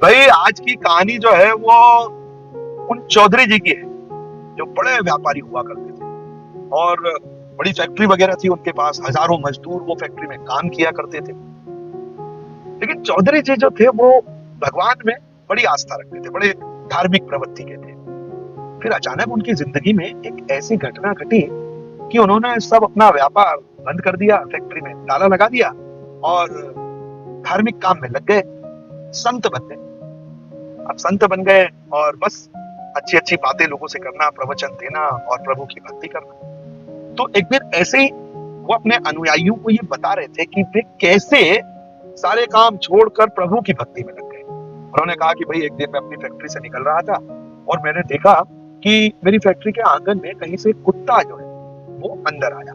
भाई आज की कहानी जो है वो उन चौधरी जी की है जो बड़े व्यापारी हुआ करते थे और बड़ी फैक्ट्री वगैरह थी उनके पास। हजारों मजदूर वो फैक्ट्री में काम किया करते थे। लेकिन चौधरी जी जो थे वो भगवान में बड़ी आस्था रखते थे, बड़े धार्मिक प्रवृत्ति के थे। फिर अचानक उनकी जिंदगी में एक ऐसी घटना घटी कि उन्होंने सब अपना व्यापार बंद कर दिया, फैक्ट्री में ताला लगा दिया और धार्मिक काम में लग गए। संत बन गए। अब संत बन गए और बस अच्छी अच्छी बातें लोगों से करना, प्रवचन देना और प्रभु की भक्ति करना। तो एक दिन ऐसे ही वो अपने अनुयायियों को ये बता रहे थे कि वे कैसे सारे काम छोड़कर प्रभु की भक्ति में लग गए। उन्होंने कहा कि भाई एक दिन मैं अपनी फैक्ट्री से निकल रहा था और मैंने देखा कि मेरी फैक्ट्री के आंगन में कहीं से कुत्ता जो है वो अंदर आया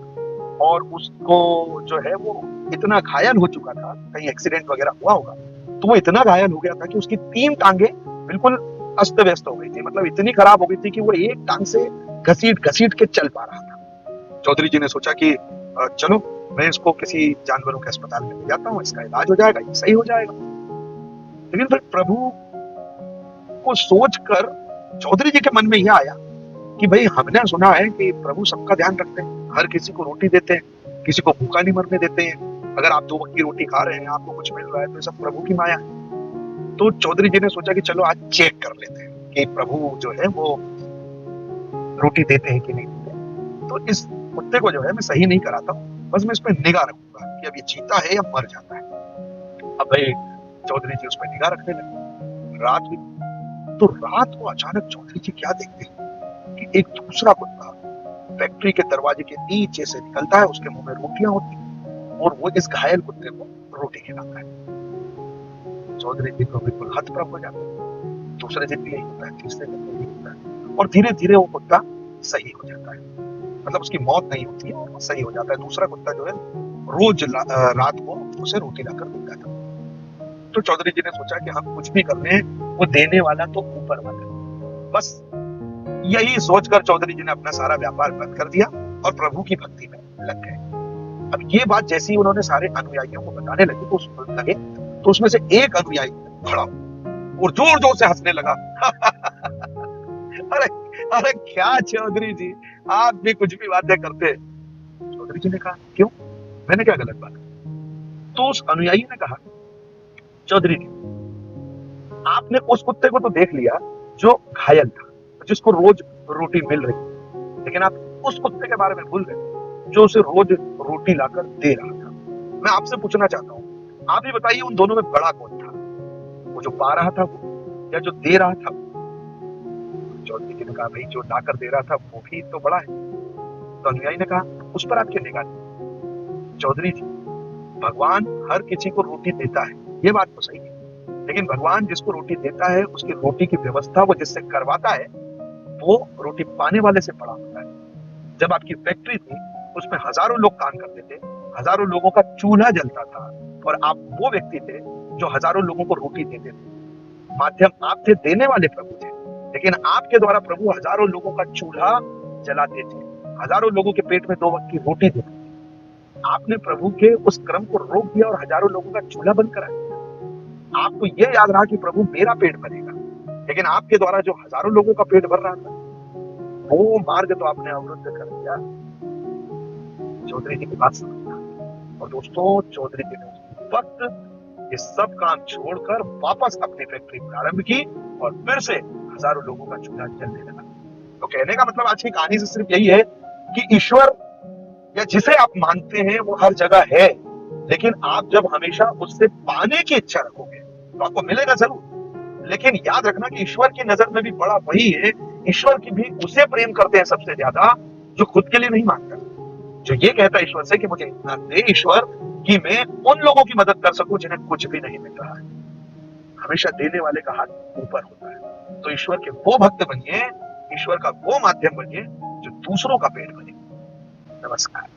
और उसको जो है वो इतना घायल हो चुका था, कहीं एक्सीडेंट वगैरह हुआ होगा, तो वो इतना घायल हो गया था कि उसकी 3 टांगे बिल्कुल अस्त व्यस्त हो गई थी। मतलब इतनी खराब हो गई थी कि वो एक टांग से घसीट घसीट के चल पा रहा था। चौधरी जी ने सोचा कि चलो मैं इसको किसी जानवरों के अस्पताल में ले जाता हूँ, इसका इलाज हो जाएगा, ये सही हो जाएगा। लेकिन फिर प्रभु को सोचकर चौधरी जी के मन में यह आया कि भाई हमने सुना है कि प्रभु सबका ध्यान रखते हैं, हर किसी को रोटी देते हैं, किसी को भूखा नहीं मरने देते हैं। अगर आप 2 वक्त की रोटी खा रहे हैं, आपको कुछ मिल रहा है, तो ये सब प्रभु की माया है। तो चौधरी जी ने सोचा कि चलो आज चेक कर लेते हैं कि प्रभु जो है वो रोटी देते हैं कि नहीं देते। तो इस कुत्ते को जो है मैं सही नहीं कराता हूँ, बस मैं इस पर निगाह रखूंगा कि अब ये जीता है या मर जाता है। अब भाई चौधरी जी उस पर निगाह रखने लगे। रात हुई तो रात को अचानक चौधरी जी क्या देखते हैं कि एक दूसरा कुत्ता फैक्ट्री के दरवाजे के नीचे से निकलता है, उसके मुंह में रोटियां होती हैं और वो इस घायल कुत्ते को रोटी खिलाता है। चौधरी जी को बिल्कुल हतप्रभ हो जाता है। दूसरे दिन भी यही होता है, तीसरे दिन भी यही होता है और धीरे धीरे वो कुत्ता सही हो जाता है। मतलब उसकी मौत नहीं होती है और वो सही हो जाता है। दूसरा कुत्ता जो है रोज रात को उसे रोटी लाकर देता था। तो चौधरी जी ने सोचा कि हम कुछ भी कर रहे हैं, वो देने वाला तो ऊपर वाला है। बस यही सोचकर चौधरी जी ने अपना सारा व्यापार बंद कर दिया और प्रभु की भक्ति में लग गए। अब ये बात जैसे ही उन्होंने सारे अनुयायियों को बताने लगे तो उसमें से एक अनुयायी खड़ा और जोर जोर से हंसने लगा। अरे अरे क्या चौधरी जी, आप भी कुछ भी बातें करते हैं। चौधरी जी ने कहा क्यों, मैंने क्या गलत बात की? तो उस अनुयायी ने कहा चौधरी जी, आपने उस कुत्ते को तो देख लिया जो घायल था, जिसको रोज रोटी मिल रही, लेकिन आप उस कुत्ते के बारे में भूल गए जो उसे रोज रोटी लाकर दे रहा था। मैं आपसे पूछना चाहता हूँ, आप ही बताइए उन दोनों में बड़ा कौन था, वो जो पा रहा था वो या जो दे रहा था? चौधरी जी ने कहा भाई जो लाकर दे रहा था वो भी तो बड़ा है। तो अनुयायी ने कहा उस पर आपकी निगाह नहीं। चौधरी जी, भगवान हर किसी को रोटी देता है, ये बात तो सही है, लेकिन भगवान जिसको रोटी देता है उसकी रोटी की व्यवस्था वो जिससे करवाता है वो रोटी पाने वाले से बड़ा होता है। जब आपकी फैक्ट्री थी उसमें हजारों लोग काम करते थे, हजारों लोगों का चूल्हा जलता था और आप वो व्यक्ति थे जो हजारों लोगों को रोटी देते थे। माध्यम आप थे, देने वाले प्रभु थे, लेकिन आपके द्वारा प्रभु हजारों लोगों का चूल्हा जलाते थे, हजारों लोगों के पेट में 2 वक्त की रोटी देते थे। आपने प्रभु के उस क्रम को रोक दिया और हजारों लोगों का चूल्हा बंद करा दिया। आपको यह याद रहा कि प्रभु मेरा पेट भरेगा, लेकिन आपके द्वारा जो हजारों लोगों का पेट भर रहा था वो मार्ग तो आपने अवरुद्ध कर दिया। चौधरी जी की बात समझना। और दोस्तों चौधरी जी ने उस वक्त ये सब काम छोड़कर वापस अपनी फैक्ट्री प्रारंभ की और फिर से हजारों लोगों का चूल्हा जलने लगा। तो कहने का मतलब आज की कहानी से सिर्फ यही है कि ईश्वर या जिसे आप मानते हैं वो हर जगह है, लेकिन आप जब हमेशा उससे पाने की इच्छा रखोगे तो आपको मिलेगा जरूर। लेकिन याद रखना कि ईश्वर की नजर में भी बड़ा वही है, ईश्वर की भी उसे प्रेम करते हैं सबसे ज्यादा जो खुद के लिए नहीं मांगता, जो ये कहता है ईश्वर से कि मुझे इतना दे ईश्वर कि मैं उन लोगों की मदद कर सकूं जिन्हें कुछ भी नहीं मिल रहा है। हमेशा देने वाले का हाथ ऊपर होता है। तो ईश्वर के वो भक्त बनिए, ईश्वर का वो माध्यम बनिए जो दूसरों का पेट भरे। नमस्कार।